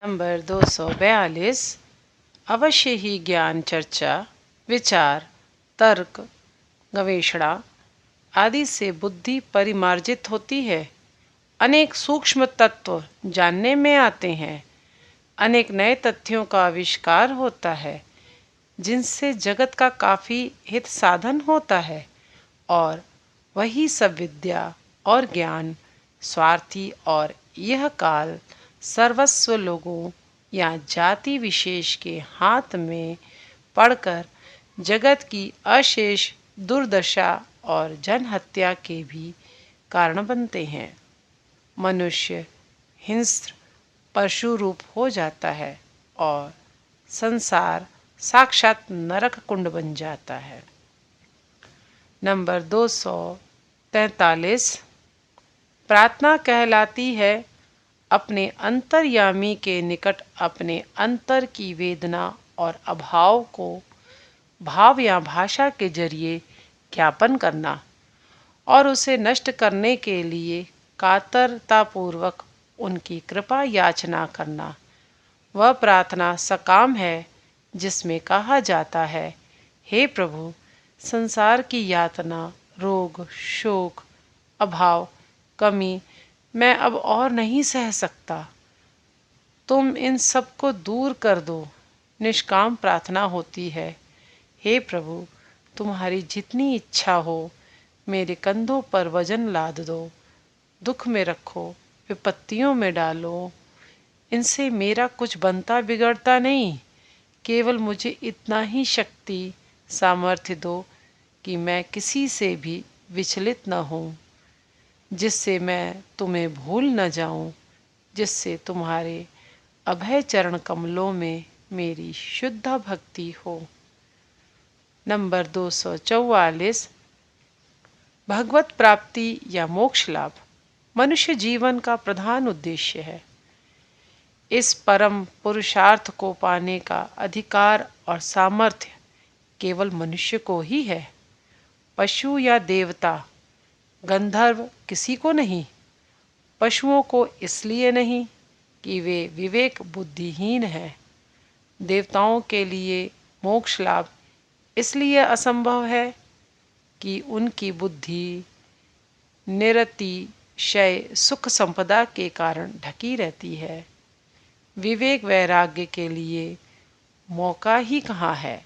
Number 242। अवश्य ही ज्ञान चर्चा, विचार, तर्क, गवेषणा आदि से बुद्धि परिमार्जित होती है। अनेक सूक्ष्म तत्व जानने में आते हैं। अनेक नए तथ्यों का आविष्कार होता है, जिनसे जगत का काफ़ी हित साधन होता है। और वही सब विद्या और ज्ञान स्वार्थी और यह काल सर्वस्व लोगों या जाति विशेष के हाथ में पड़कर जगत की अशेष दुर्दशा और जनहत्या के भी कारण बनते हैं। मनुष्य हिंस्र पशु रूप हो जाता है और संसार साक्षात नरक कुंड बन जाता है। नंबर 243। प्रार्थना कहलाती है अपने अंतर्यामी के निकट अपने अंतर की वेदना और अभाव को भाव या भाषा के जरिए ज्ञापन करना और उसे नष्ट करने के लिए कातरतापूर्वक उनकी कृपा याचना करना। वह प्रार्थना सकाम है जिसमें कहा जाता है, हे प्रभु, संसार की यातना, रोग, शोक, अभाव, कमी मैं अब और नहीं सह सकता। तुम इन सब को दूर कर दो। निष्काम प्रार्थना होती है, हे प्रभु, तुम्हारी जितनी इच्छा हो मेरे कंधों पर वजन लाद दो, दुख में रखो, विपत्तियों में डालो। इनसे मेरा कुछ बनता बिगड़ता नहीं। केवल मुझे इतना ही शक्ति सामर्थ्य दो कि मैं किसी से भी विचलित न हूँ, जिससे मैं तुम्हें भूल न जाऊं, जिससे तुम्हारे अभय चरण कमलों में मेरी शुद्ध भक्ति हो। नंबर 244। भगवत प्राप्ति या मोक्ष लाभ मनुष्य जीवन का प्रधान उद्देश्य है। इस परम पुरुषार्थ को पाने का अधिकार और सामर्थ्य केवल मनुष्य को ही है। पशु या देवता, गंधर्व किसी को नहीं। पशुओं को इसलिए नहीं कि वे विवेक बुद्धिहीन हैं। देवताओं के लिए मोक्ष लाभ इसलिए असंभव है कि उनकी बुद्धि निरतिशय सुख संपदा के कारण ढकी रहती है। विवेक वैराग्य के लिए मौका ही कहाँ है।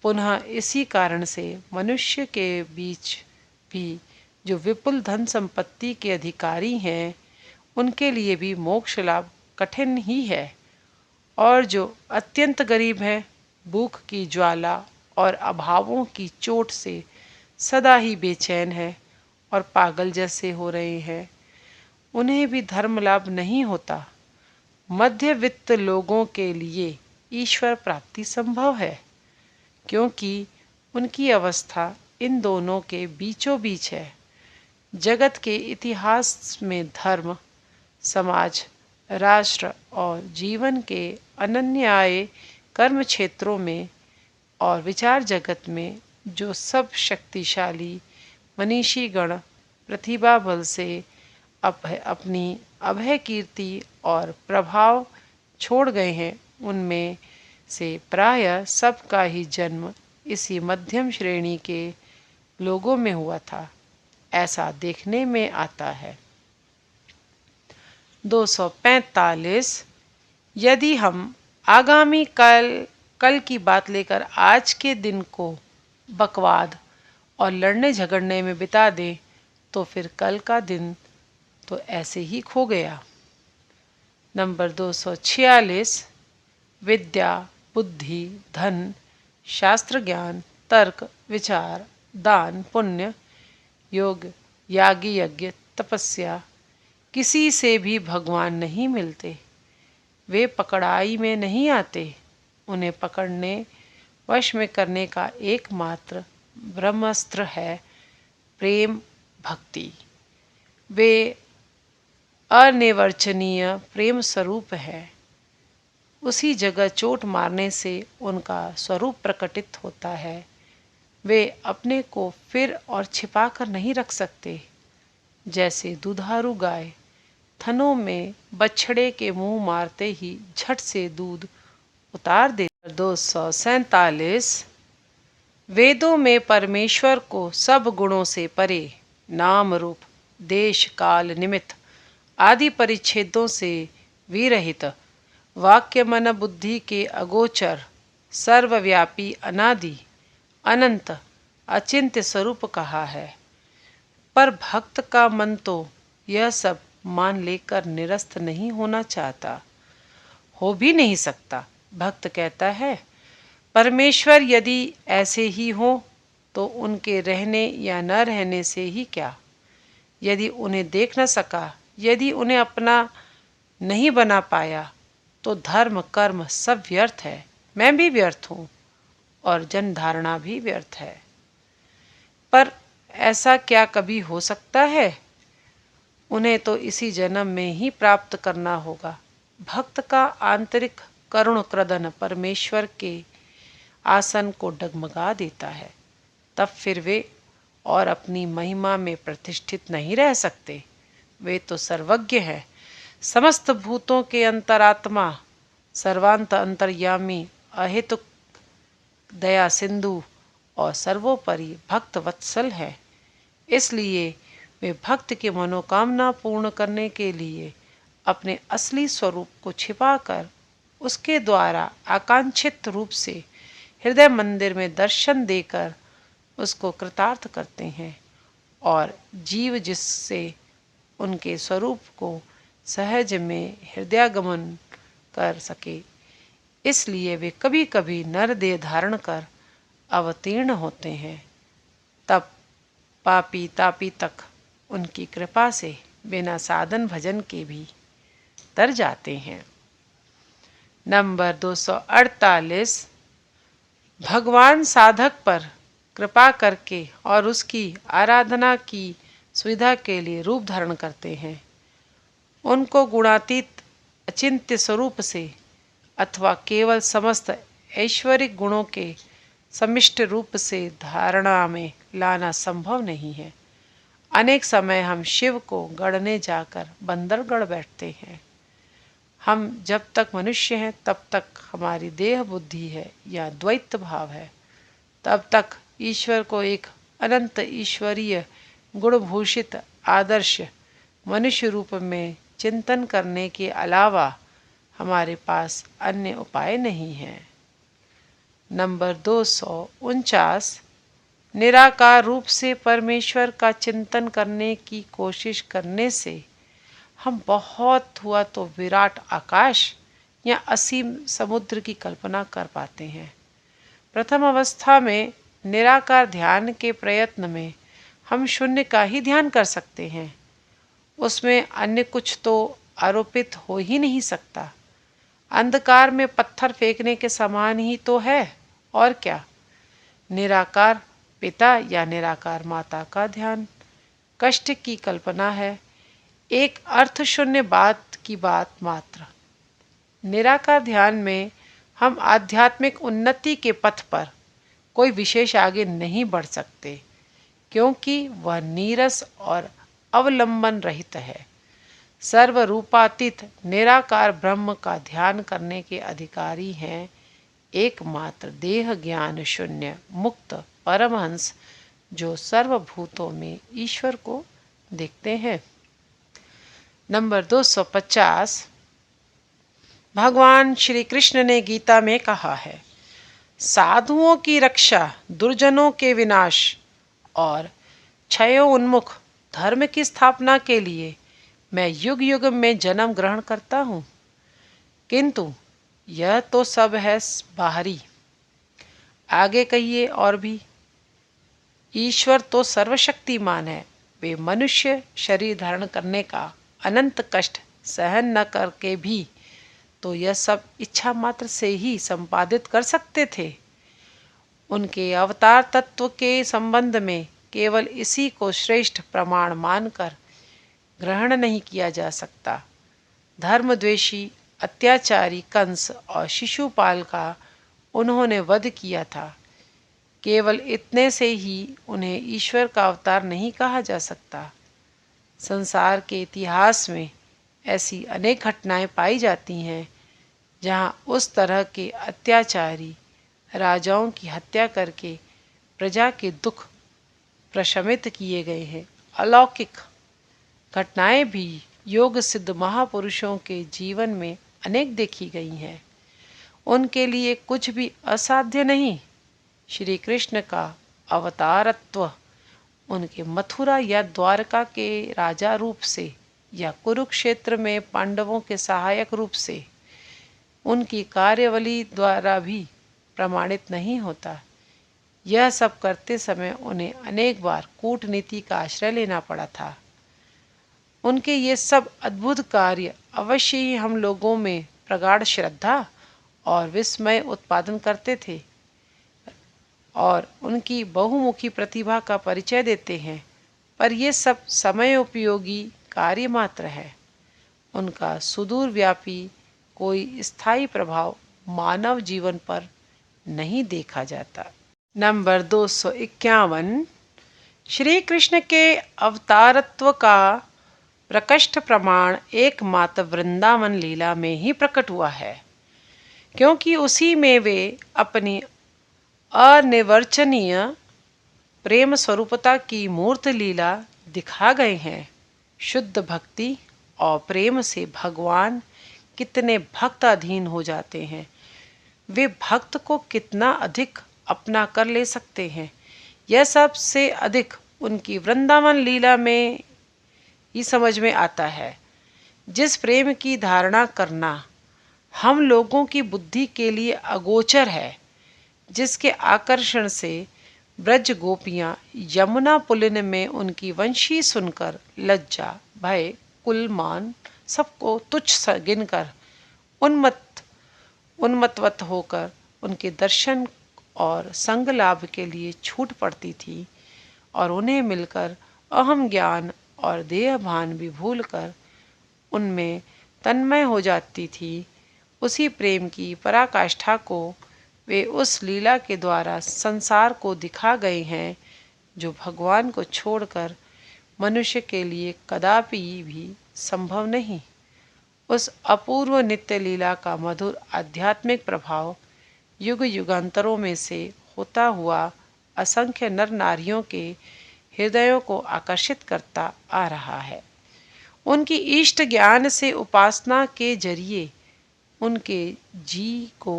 पुनः इसी कारण से मनुष्य के बीच भी जो विपुल धन संपत्ति के अधिकारी हैं, उनके लिए भी मोक्ष लाभ कठिन ही है। और जो अत्यंत गरीब हैं, भूख की ज्वाला और अभावों की चोट से सदा ही बेचैन है और पागल जैसे हो रहे हैं, उन्हें भी धर्म लाभ नहीं होता। मध्यवित्त लोगों के लिए ईश्वर प्राप्ति संभव है, क्योंकि उनकी अवस्था इन दोनों के बीचों बीच है। जगत के इतिहास में धर्म, समाज, राष्ट्र और जीवन के अनन्याय कर्म क्षेत्रों में और विचार जगत में जो सब शक्तिशाली मनीषी गण प्रतिभा बल से अपनी अभय कीर्ति और प्रभाव छोड़ गए हैं, उनमें से प्रायः सबका ही जन्म इसी मध्यम श्रेणी के लोगों में हुआ था, ऐसा देखने में आता है। 245। यदि हम आगामी कल की बात लेकर आज के दिन को बकवाद और लड़ने झगड़ने में बिता दें, तो फिर कल का दिन तो ऐसे ही खो गया। नंबर 246। विद्या, बुद्धि, धन, शास्त्र ज्ञान, तर्क, विचार, दान, पुण्य, योग, याग, यज्ञ, तपस्या किसी से भी भगवान नहीं मिलते। वे पकड़ाई में नहीं आते। उन्हें पकड़ने, वश में करने का एकमात्र ब्रह्मास्त्र है प्रेम भक्ति। वे अनिर्वचनीय प्रेम स्वरूप है। उसी जगह चोट मारने से उनका स्वरूप प्रकटित होता है। वे अपने को फिर और छिपा कर नहीं रख सकते। जैसे दुधारू गाय थनों में बछड़े के मुंह मारते ही झट से दूध उतार दे। 247 वेदों में परमेश्वर को सब गुणों से परे, नाम रूप, देश काल निमित्त आदि परिच्छेदों से विरहित, वाक्य मन बुद्धि के अगोचर, सर्वव्यापी, अनादि अनंत अचिंत्य स्वरूप कहा है। पर भक्त का मन तो यह सब मान लेकर निरस्त नहीं होना चाहता, हो भी नहीं सकता। भक्त कहता है, परमेश्वर यदि ऐसे ही हो तो उनके रहने या न रहने से ही क्या। यदि उन्हें देख न सका, यदि उन्हें अपना नहीं बना पाया, तो धर्म कर्म सब व्यर्थ है, मैं भी व्यर्थ हूँ और जन धारणा भी व्यर्थ है। पर ऐसा क्या कभी हो सकता है? उन्हें तो इसी जन्म में ही प्राप्त करना होगा। भक्त का आंतरिक करुण क्रदन परमेश्वर के आसन को डगमगा देता है। तब फिर वे और अपनी महिमा में प्रतिष्ठित नहीं रह सकते। वे तो सर्वज्ञ है, समस्त भूतों के अंतरात्मा, सर्वांत अंतर्यामी, अहेतुक दया सिंधु और सर्वोपरि भक्त वत्सल है। इसलिए वे भक्त की मनोकामना पूर्ण करने के लिए अपने असली स्वरूप को छिपाकर उसके द्वारा आकांक्षित रूप से हृदय मंदिर में दर्शन देकर उसको कृतार्थ करते हैं, और जीव जिससे उनके स्वरूप को सहज में हृदयागमन कर सके, इसलिए वे कभी कभी नर देह धारण कर अवतीर्ण होते हैं। तब पापी तापी तक उनकी कृपा से बिना साधन भजन के भी तर जाते हैं। नंबर 248 भगवान साधक पर कृपा करके और उसकी आराधना की सुविधा के लिए रूप धारण करते हैं। उनको गुणातीत अचिंत्य स्वरूप से अथवा केवल समस्त ऐश्वरिक गुणों के समिष्ट रूप से धारणा में लाना संभव नहीं है। अनेक समय हम शिव को गढ़ने जाकर बंदर गढ़ बैठते हैं। हम जब तक मनुष्य हैं तब तक हमारी देह बुद्धि है या द्वैत भाव है, तब तक ईश्वर को एक अनंत ईश्वरीय गुणभूषित आदर्श मनुष्य रूप में चिंतन करने के अलावा हमारे पास अन्य उपाय नहीं है। नंबर 249 निराकार रूप से परमेश्वर का चिंतन करने की कोशिश करने से हम बहुत हुआ तो विराट आकाश या असीम समुद्र की कल्पना कर पाते हैं। प्रथम अवस्था में निराकार ध्यान के प्रयत्न में हम शून्य का ही ध्यान कर सकते हैं। उसमें अन्य कुछ तो आरोपित हो ही नहीं सकता। अंधकार में पत्थर फेंकने के समान ही तो है, और क्या। निराकार पिता या निराकार माता का ध्यान कष्ट की कल्पना है, एक अर्थ शून्य बात की बात मात्र। निराकार ध्यान में हम आध्यात्मिक उन्नति के पथ पर कोई विशेष आगे नहीं बढ़ सकते, क्योंकि वह नीरस और अवलंबन रहित है। सर्वरूपातीत निराकार ब्रह्म का ध्यान करने के अधिकारी हैं एकमात्र देह ज्ञान शून्य मुक्त परमहंस, जो सर्वभूतों में ईश्वर को देखते हैं। नंबर 250 भगवान श्री कृष्ण ने गीता में कहा है, साधुओं की रक्षा, दुर्जनों के विनाश और क्षयोन्मुख धर्म की स्थापना के लिए मैं युग युग में जन्म ग्रहण करता हूँ। किंतु यह तो सब है बाहरी। आगे कहिए और भी। ईश्वर तो सर्वशक्तिमान है। वे मनुष्य शरीर धारण करने का अनंत कष्ट सहन न करके भी तो यह सब इच्छा मात्र से ही संपादित कर सकते थे। उनके अवतार तत्व के संबंध में केवल इसी को श्रेष्ठ प्रमाण मानकर ग्रहण नहीं किया जा सकता। धर्मद्वेषी अत्याचारी कंस और शिशुपाल का उन्होंने वध किया था। केवल इतने से ही उन्हें ईश्वर का अवतार नहीं कहा जा सकता। संसार के इतिहास में ऐसी अनेक घटनाएं पाई जाती हैं जहां उस तरह के अत्याचारी राजाओं की हत्या करके प्रजा के दुख प्रशमित किए गए हैं। अलौकिक घटनाएं भी योग सिद्ध महापुरुषों के जीवन में अनेक देखी गई हैं। उनके लिए कुछ भी असाध्य नहीं। श्री कृष्ण का अवतारत्व उनके मथुरा या द्वारका के राजा रूप से या कुरुक्षेत्र में पांडवों के सहायक रूप से उनकी कार्यावली द्वारा भी प्रमाणित नहीं होता। यह सब करते समय उन्हें अनेक बार कूटनीति का आश्रय लेना पड़ा था। उनके ये सब अद्भुत कार्य अवश्य ही हम लोगों में प्रगाढ़ श्रद्धा और विस्मय उत्पादन करते थे और उनकी बहुमुखी प्रतिभा का परिचय देते हैं, पर ये सब समय उपयोगी कार्य मात्र है। उनका सुदूरव्यापी कोई स्थायी प्रभाव मानव जीवन पर नहीं देखा जाता। नंबर 251। श्री कृष्ण के अवतारत्व का प्रकृष्ट प्रमाण एकमात्र वृंदावन लीला में ही प्रकट हुआ है, क्योंकि उसी में वे अपनी अनिर्वचनीय प्रेम स्वरूपता की मूर्त लीला दिखा गए हैं। शुद्ध भक्ति और प्रेम से भगवान कितने भक्त अधीन हो जाते हैं, वे भक्त को कितना अधिक अपना कर ले सकते हैं, यह सबसे अधिक उनकी वृंदावन लीला में ही समझ में आता है। जिस प्रेम की धारणा करना हम लोगों की बुद्धि के लिए अगोचर है, जिसके आकर्षण से ब्रज गोपियाँ यमुना पुलिन में उनकी वंशी सुनकर लज्जा भय कुलमान सबको तुच्छ गिनकर उन्मत्त होकर उनके दर्शन और संग लाभ के लिए छूट पड़ती थी और उन्हें मिलकर अहम ज्ञान और देह भान भी भूलकर उनमें तन्मय हो जाती थी। उसी प्रेम की पराकाष्ठा को वे उस लीला के द्वारा संसार को दिखा गए हैं, जो भगवान को छोड़कर मनुष्य के लिए कदापि भी संभव नहीं। उस अपूर्व नित्य लीला का मधुर आध्यात्मिक प्रभाव युग युगांतरों में से होता हुआ असंख्य नर नारियों के हृदयों को आकर्षित करता आ रहा है। उनकी इष्ट ज्ञान से उपासना के जरिए उनके जी को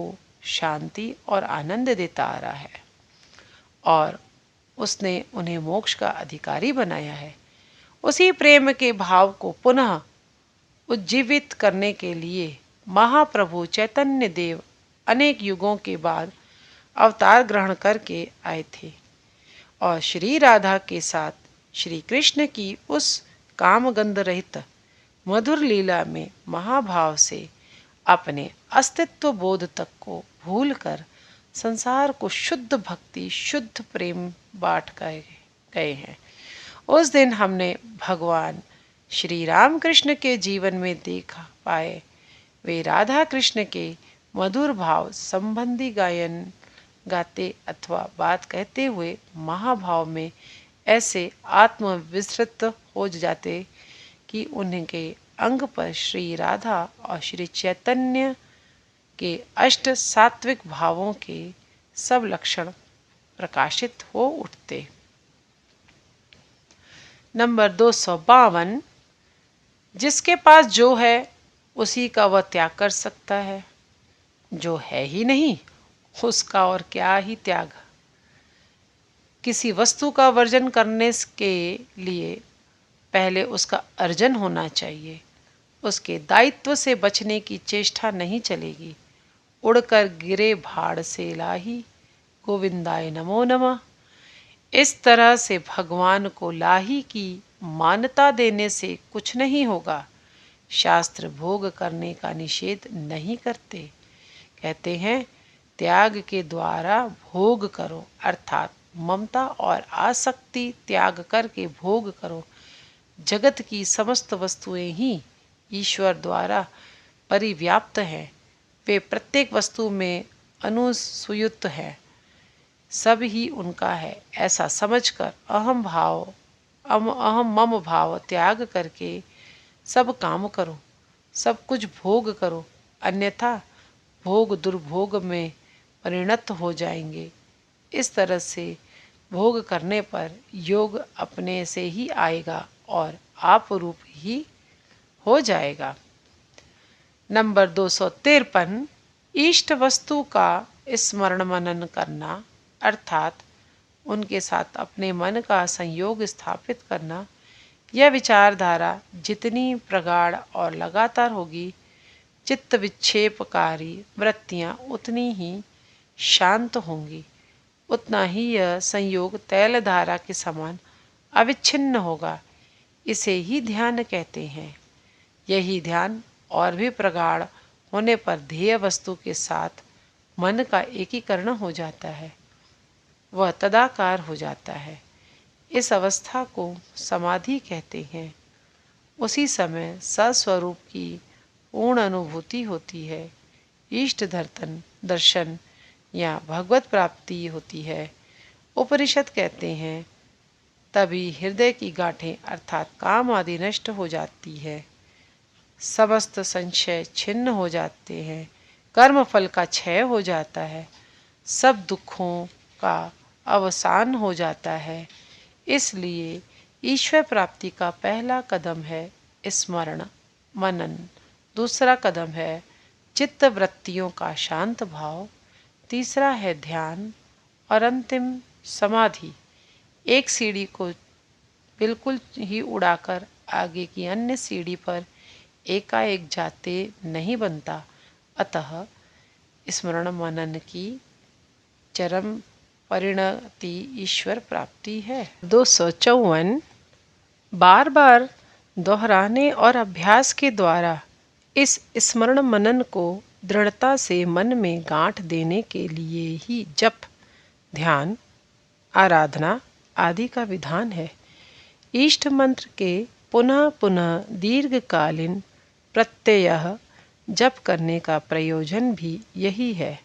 शांति और आनंद देता आ रहा है और उसने उन्हें मोक्ष का अधिकारी बनाया है। उसी प्रेम के भाव को पुनः उज्जीवित करने के लिए महाप्रभु चैतन्य देव अनेक युगों के बाद अवतार ग्रहण करके आए थे और श्री राधा के साथ श्री कृष्ण की उस कामगंध रहित मधुर लीला में महाभाव से अपने अस्तित्व बोध तक को भूलकर संसार को शुद्ध भक्ति शुद्ध प्रेम बांट गए हैं। उस दिन हमने भगवान श्री राम कृष्ण के जीवन में देखा पाए वे राधा कृष्ण के मधुर भाव संबंधी गायन गाते अथवा बात कहते हुए महाभाव में ऐसे आत्मविस्मृत हो जाते कि उनके अंग पर श्री राधा और श्री चैतन्य के अष्ट सात्विक भावों के सब लक्षण प्रकाशित हो उठते। नंबर 252। जिसके पास जो है उसी का वह त्याग कर सकता है, जो है ही नहीं उसका और क्या ही त्याग। किसी वस्तु का वर्जन करने के लिए पहले उसका अर्जन होना चाहिए। उसके दायित्व से बचने की चेष्टा नहीं चलेगी। उड़कर गिरे भाड़ से लाही गोविंदाय नमो नमः। इस तरह से भगवान को लाही की मान्यता देने से कुछ नहीं होगा। शास्त्र भोग करने का निषेध नहीं करते, कहते हैं त्याग के द्वारा भोग करो, अर्थात ममता और आसक्ति त्याग करके भोग करो। जगत की समस्त वस्तुएं ही ईश्वर द्वारा परिव्याप्त हैं, वे प्रत्येक वस्तु में अनुसुयुक्त है, सब ही उनका है। ऐसा समझकर अहम मम भाव त्याग करके सब काम करो। सब कुछ भोग करो, अन्यथा भोग दुर्भोग में परिणत हो जाएंगे। इस तरह से भोग करने पर योग अपने से ही आएगा और आप रूप ही हो जाएगा। नंबर 253, इष्ट वस्तु का स्मरण मनन करना अर्थात उनके साथ अपने मन का संयोग स्थापित करना। यह विचारधारा जितनी प्रगाढ़ और लगातार होगी, चित्त विक्षेपकारी वृत्तियां उतनी ही शांत होंगी, उतना ही यह संयोग तैलधारा के समान अविच्छिन्न होगा। इसे ही ध्यान कहते हैं। यही ध्यान और भी प्रगाढ़ होने पर ध्येय वस्तु के साथ मन का एकीकरण हो जाता है, वह तदाकार हो जाता है। इस अवस्था को समाधि कहते हैं। उसी समय सस्वरूप की पूर्ण अनुभूति होती है, इष्ट दर्शन या भगवत प्राप्ति होती है। उपनिषद कहते हैं, तभी हृदय की गांठें अर्थात काम आदि नष्ट हो जाती है, समस्त संशय छिन्न हो जाते हैं, कर्म फल का क्षय हो जाता है, सब दुखों का अवसान हो जाता है। इसलिए ईश्वर प्राप्ति का पहला कदम है स्मरण मनन, दूसरा कदम है चित्त वृत्तियों का शांत भाव, तीसरा है ध्यान और अंतिम समाधि। एक सीढ़ी को बिल्कुल ही उड़ाकर आगे की अन्य सीढ़ी पर एकाएक जाते नहीं बनता। अतः स्मरण मनन की चरम परिणति ईश्वर प्राप्ति है। 254, बार बार दोहराने और अभ्यास के द्वारा इस स्मरण मनन को दृढ़ता से मन में गांठ देने के लिए ही जप, ध्यान, आराधना आदि का विधान है। इष्ट मंत्र के पुनः पुनः दीर्घकालीन प्रत्यय जप करने का प्रयोजन भी यही है।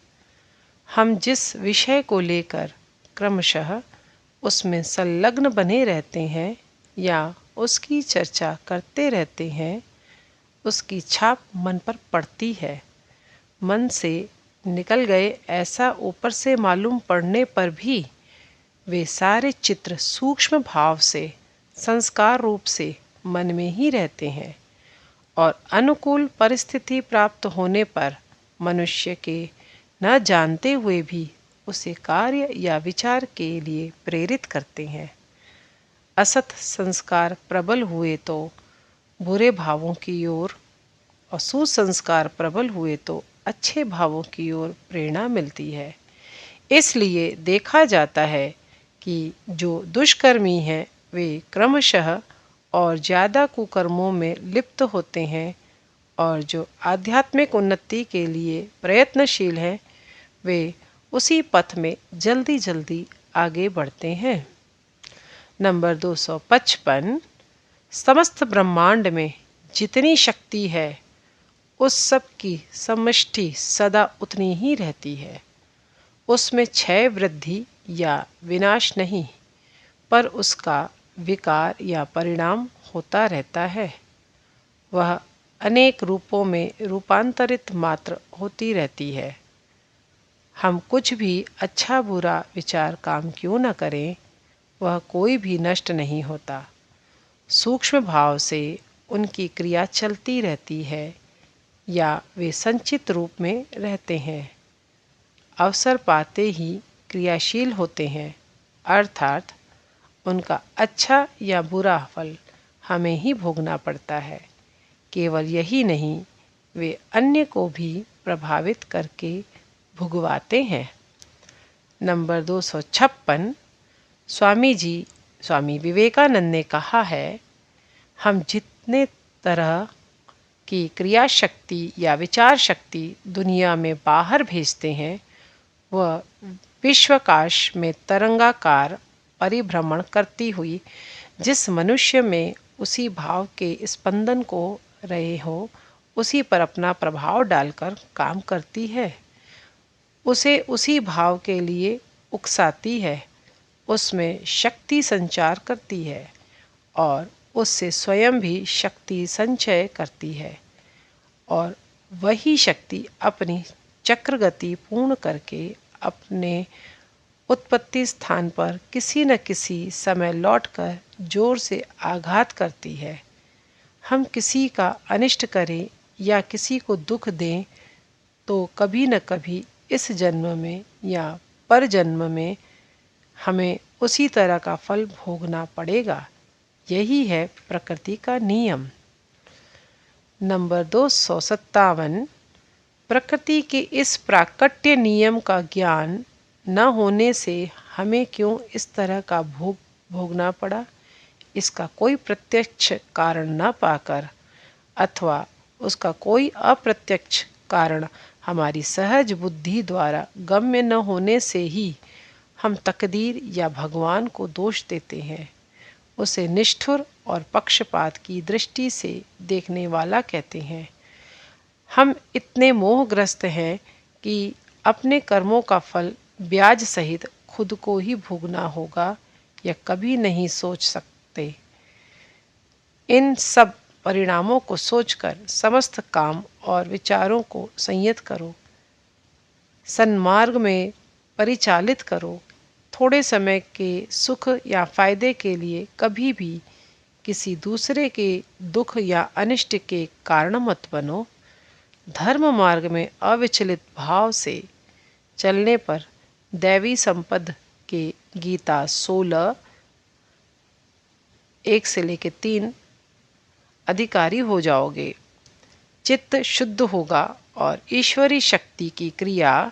हम जिस विषय को लेकर क्रमशः उसमें संलग्न बने रहते हैं या उसकी चर्चा करते रहते हैं, उसकी छाप मन पर पड़ती है। मन से निकल गए ऐसा ऊपर से मालूम पड़ने पर भी वे सारे चित्र सूक्ष्म भाव से संस्कार रूप से मन में ही रहते हैं और अनुकूल परिस्थिति प्राप्त होने पर मनुष्य के न जानते हुए भी उसे कार्य या विचार के लिए प्रेरित करते हैं। असत संस्कार प्रबल हुए तो बुरे भावों की ओर और सुसंस्कार प्रबल हुए तो अच्छे भावों की ओर प्रेरणा मिलती है। इसलिए देखा जाता है कि जो दुष्कर्मी हैं वे क्रमशः और ज़्यादा कुकर्मों में लिप्त होते हैं और जो आध्यात्मिक उन्नति के लिए प्रयत्नशील हैं वे उसी पथ में जल्दी जल्दी आगे बढ़ते हैं। नंबर 255, समस्त ब्रह्मांड में जितनी शक्ति है उस सब की समष्टि सदा उतनी ही रहती है। उसमें क्षय वृद्धि या विनाश नहीं, पर उसका विकार या परिणाम होता रहता है। वह अनेक रूपों में रूपांतरित मात्र होती रहती है। हम कुछ भी अच्छा बुरा विचार काम क्यों न करें, वह कोई भी नष्ट नहीं होता। सूक्ष्म भाव से उनकी क्रिया चलती रहती है या वे संचित रूप में रहते हैं, अवसर पाते ही क्रियाशील होते हैं, अर्थात उनका अच्छा या बुरा फल हमें ही भोगना पड़ता है। केवल यही नहीं, वे अन्य को भी प्रभावित करके भुगवाते हैं। नंबर 256, स्वामी विवेकानंद ने कहा है, हम जितने तरह की क्रिया शक्ति या विचार शक्ति दुनिया में बाहर भेजते हैं, वह विश्वकाश में तरंगाकार परिभ्रमण करती हुई जिस मनुष्य में उसी भाव के स्पंदन को रहे हो उसी पर अपना प्रभाव डालकर काम करती है, उसे उसी भाव के लिए उकसाती है, उसमें शक्ति संचार करती है और उससे स्वयं भी शक्ति संचय करती है और वही शक्ति अपनी चक्र गति पूर्ण करके अपने उत्पत्ति स्थान पर किसी न किसी समय लौटकर जोर से आघात करती है। हम किसी का अनिष्ट करें या किसी को दुख दें तो कभी न कभी इस जन्म में या पर जन्म में हमें उसी तरह का फल भोगना पड़ेगा। यही है प्रकृति का नियम। नंबर 257। प्रकृति के इस प्राकट्य नियम का ज्ञान न होने से हमें क्यों इस तरह का भोग भोगना पड़ा, इसका कोई प्रत्यक्ष कारण न पाकर अथवा उसका कोई अप्रत्यक्ष कारण हमारी सहज बुद्धि द्वारा गम्य न होने से ही हम तकदीर या भगवान को दोष देते हैं। उसे निष्ठुर और पक्षपात की दृष्टि से देखने वाला कहते हैं। हम इतने मोहग्रस्त हैं कि अपने कर्मों का फल ब्याज सहित खुद को ही भोगना होगा, यह कभी नहीं सोच सकते। इन सब परिणामों को सोचकर समस्त काम और विचारों को संयत करो, सन्मार्ग में परिचालित करो। थोड़े समय के सुख या फायदे के लिए कभी भी किसी दूसरे के दुख या अनिष्ट के कारण मत बनो। धर्म मार्ग में अविचलित भाव से चलने पर दैवी संपद के गीता 16:1-3 अधिकारी हो जाओगे। चित्त शुद्ध होगा और ईश्वरी शक्ति की क्रिया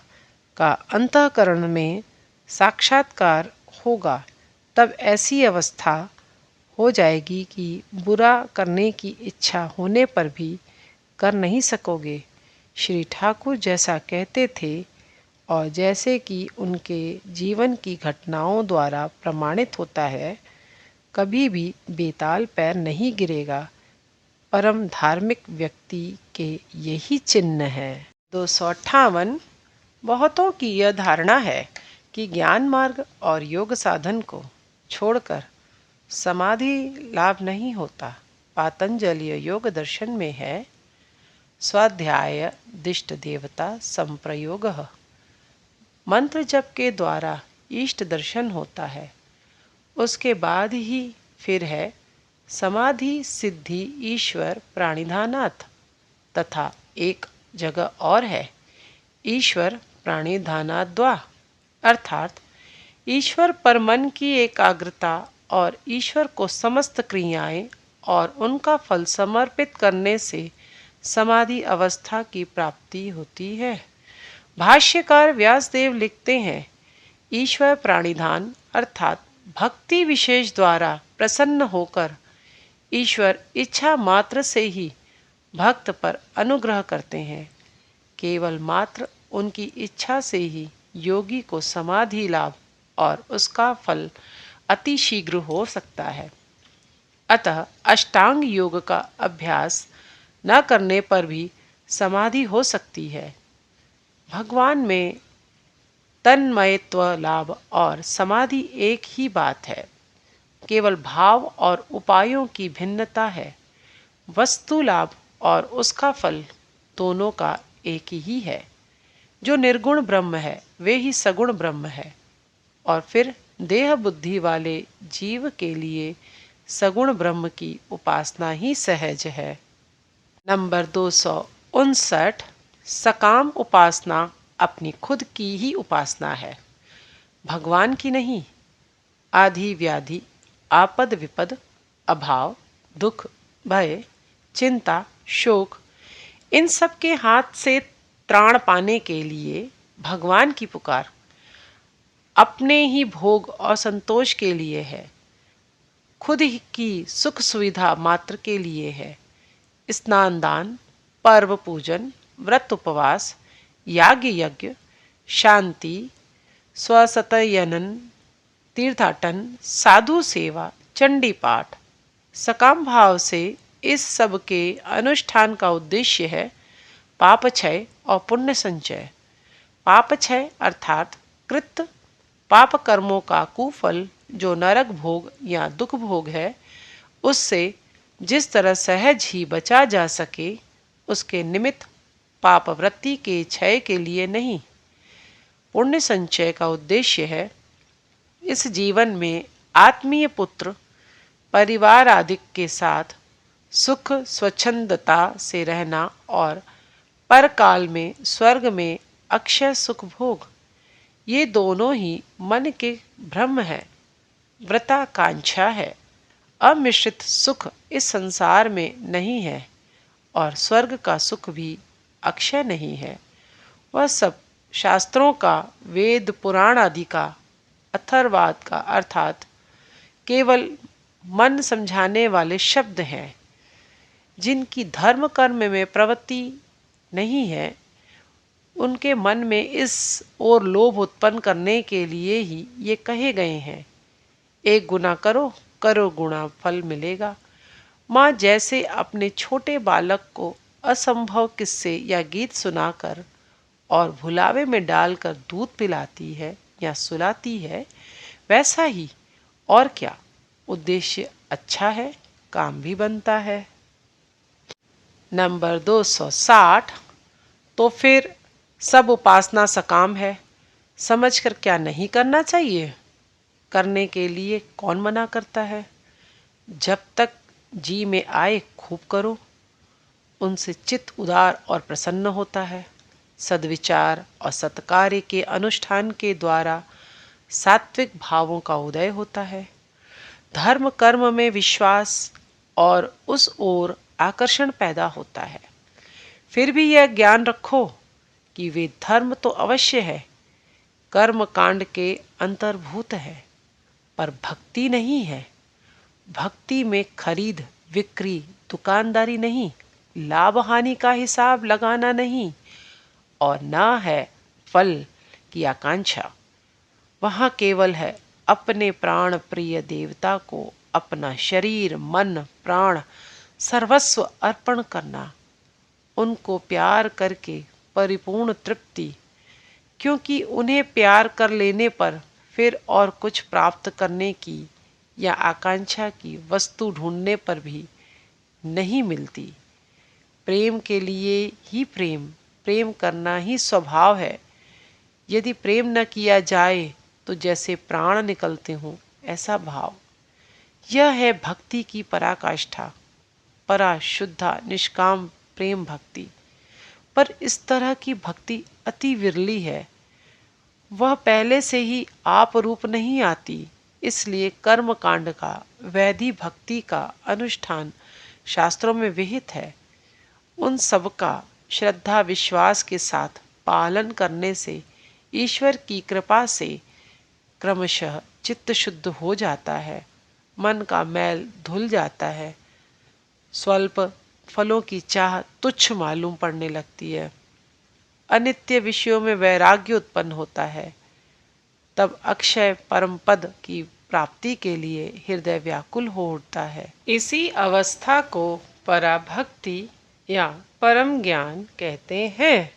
का अंतःकरण में साक्षात्कार होगा। तब ऐसी अवस्था हो जाएगी कि बुरा करने की इच्छा होने पर भी कर नहीं सकोगे। श्री ठाकुर जैसा कहते थे और जैसे कि उनके जीवन की घटनाओं द्वारा प्रमाणित होता है, कभी भी बेताल पैर नहीं गिरेगा। परम धार्मिक व्यक्ति के यही चिन्ह है। 258। बहुतों की यह धारणा है कि ज्ञान मार्ग और योग साधन को छोड़कर समाधि लाभ नहीं होता। पातंजलि योग दर्शन में है, स्वाध्याय दिष्ट देवता संप्रयोग। मंत्र जप के द्वारा इष्ट दर्शन होता है, उसके बाद ही फिर है समाधि सिद्धि ईश्वर प्राणिधानात्। तथा एक जगह और है ईश्वर प्राणिधानाद्वा, अर्थात ईश्वर पर मन की एकाग्रता और ईश्वर को समस्त क्रियाएं और उनका फल समर्पित करने से समाधि अवस्था की प्राप्ति होती है। भाष्यकार व्यासदेव लिखते हैं, ईश्वर प्राणिधान अर्थात भक्ति विशेष द्वारा प्रसन्न होकर ईश्वर इच्छा मात्र से ही भक्त पर अनुग्रह करते हैं। केवल मात्र उनकी इच्छा से ही योगी को समाधि लाभ और उसका फल अति शीघ्र हो सकता है। अतः अष्टांग योग का अभ्यास न करने पर भी समाधि हो सकती है। भगवान में तन्मयत्व लाभ और समाधि एक ही बात है, केवल भाव और उपायों की भिन्नता है। वस्तु लाभ और उसका फल दोनों का एक ही है। जो निर्गुण ब्रह्म है वे ही सगुण ब्रह्म है, और फिर देह बुद्धि वाले जीव के लिए सगुण ब्रह्म की उपासना ही सहज है। नंबर 259। सकाम उपासना अपनी खुद की ही उपासना है, भगवान की नहीं। आधि व्याधि आपद विपद अभाव दुख भय चिंता शोक, इन सब के हाथ से त्राण पाने के लिए भगवान की पुकार अपने ही भोग और संतोष के लिए है, खुद ही की सुख सुविधा मात्र के लिए है। स्नान दान पर्व पूजन व्रत उपवास याग यज्ञ शांति स्वसतयनन तीर्थाटन साधु सेवा चंडी पाठ, सकाम भाव से इस सब के अनुष्ठान का उद्देश्य है पाप क्षय और पुण्य संचय। पाप क्षय अर्थात कृत पाप कर्मों का कुफल जो नरक भोग या दुख भोग है, उससे जिस तरह सहज ही बचा जा सके उसके निमित्त पाप वृत्ति के क्षय के लिए नहीं। पुण्य संचय का उद्देश्य है इस जीवन में आत्मीय पुत्र परिवार आदि के साथ सुख स्वच्छंदता से रहना और परकाल में स्वर्ग में अक्षय सुख भोग। ये दोनों ही मन के भ्रम है, व्रताकांक्षा है। अमिश्रित सुख इस संसार में नहीं है और स्वर्ग का सुख भी अक्षय नहीं है। वह सब शास्त्रों का, वेद पुराण आदि का, अथर्वाद का अर्थात केवल मन समझाने वाले शब्द हैं। जिनकी धर्म कर्म में प्रवृत्ति नहीं है, उनके मन में इस और लोभ उत्पन्न करने के लिए ही ये कहे गए हैं। एक गुना करो, करो गुना फल मिलेगा। माँ जैसे अपने छोटे बालक को असंभव किस्से या गीत सुनाकर और भुलावे में डालकर दूध पिलाती है या सुलाती है, वैसा ही और क्या उद्देश्य अच्छा है, काम भी बनता है। नंबर 260। तो फिर सब उपासना सकाम है, समझकर क्या नहीं करना चाहिए? करने के लिए कौन मना करता है? जब तक जी में आए खूब करो, उनसे चित्त उदार और प्रसन्न होता है। सद्विचार और सत्कार्य के अनुष्ठान के द्वारा सात्विक भावों का उदय होता है। धर्म कर्म में विश्वास और उस ओर आकर्षण पैदा होता है। फिर भी यह ज्ञान रखो कि वे धर्म तो अवश्य है, कर्म कांड के अंतर्भूत है, पर भक्ति नहीं है। भक्ति में खरीद विक्री, दुकानदारी नहीं, लाभ हानि का हिसाब लगाना नहीं, और न है फल की आकांक्षा। वहाँ केवल है अपने प्राण प्रिय देवता को अपना शरीर मन प्राण सर्वस्व अर्पण करना, उनको प्यार करके परिपूर्ण तृप्ति। क्योंकि उन्हें प्यार कर लेने पर फिर और कुछ प्राप्त करने की या आकांक्षा की वस्तु ढूंढने पर भी नहीं मिलती। प्रेम के लिए ही प्रेम, प्रेम करना ही स्वभाव है। यदि प्रेम न किया जाए तो जैसे प्राण निकलते हों, ऐसा भाव। यह है भक्ति की पराकाष्ठा, पराशुद्धा निष्काम प्रेम भक्ति। पर इस तरह की भक्ति अति विरली है। वह पहले से ही आप रूप नहीं आती। इसलिए कर्म कांड का, वैधि भक्ति का अनुष्ठान शास्त्रों में विहित है। उन सब का श्रद्धा विश्वास के साथ पालन करने से ईश्वर की कृपा से क्रमशः चित्त शुद्ध हो जाता है, मन का मैल धुल जाता है, स्वल्प फलों की चाह तुच्छ मालूम पड़ने लगती है, अनित्य विषयों में वैराग्य उत्पन्न होता है। तब अक्षय परम पद की प्राप्ति के लिए हृदय व्याकुल हो उठता है। इसी अवस्था को पराभक्ति या परम ज्ञान कहते हैं।